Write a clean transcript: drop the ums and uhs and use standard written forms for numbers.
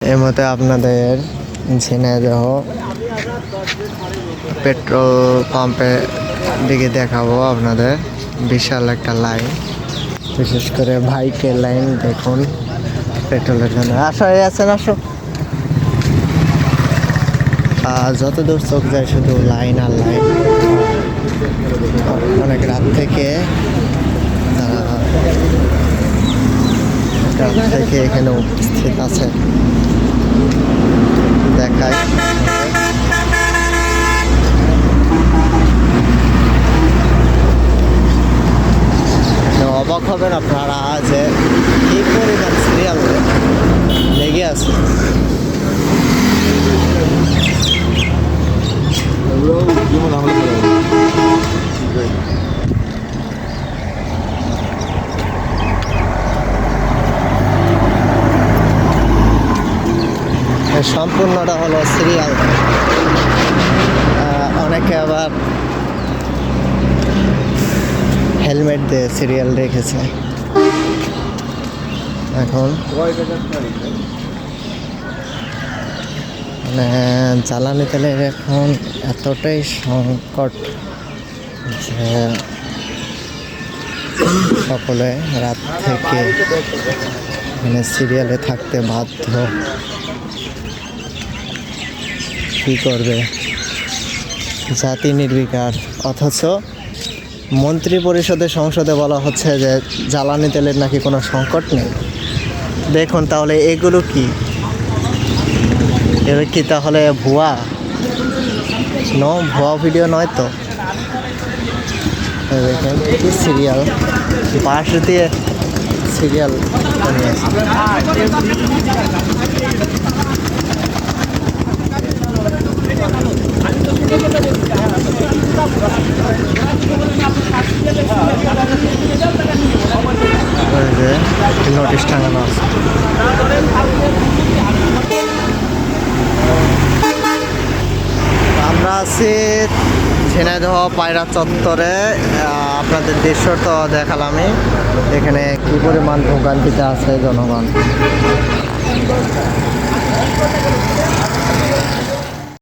এর মধ্যে আপনাদের ঝিনাইদহ পেট্রোল পাম্পের দিকে দেখাবো আপনাদের। বিশাল একটা লাইন, বিশেষ করে বাইকের লাইন দেখুন পেট্রোলের জন্য। আসো আছেন, আসো। যতদূর চোখ যায় শুধু লাইন আর লাইন। অনেক রাত থেকে এখানে উপস্থিত আছে। দেখায় অবাক হবেন আপনারা যে এই পরিমাণ সিরিয়াল লেগে আছে। সম্পূর্ণটা হলো সিরিয়াল। অনেকে আবার হেলমেট দিয়ে সিরিয়াল রেখেছে। এখন মানে জ্বালানি তেলের এখন এতটাই সংকট যে সকলে রাত থেকে মানে সিরিয়ালে থাকতে বাধ্য। কী করবে, জাতি নির্বিকার। অথচ মন্ত্রী পরিষদের সংসদে বলা হচ্ছে যে জ্বালানি তেলের নাকি কোনো সংকট নেই। দেখুন তাহলে এগুলো কি, এগুলো কি তাহলে ভুয়া? ভুয়া ভিডিও নয় তো। দেখেন কি সিরিয়াল, বাঁশ দিয়ে সিরিয়াল বানিয়েছে। নোটিশ টাঙানো আছে। আমরা আছি ঝিনাইদহ পায়রা চত্বরে। আপনাদের দৃশ্য তো দেখালামই, এখানে কি পরিমাণ ভোগান্তিতে আছে জনগণ।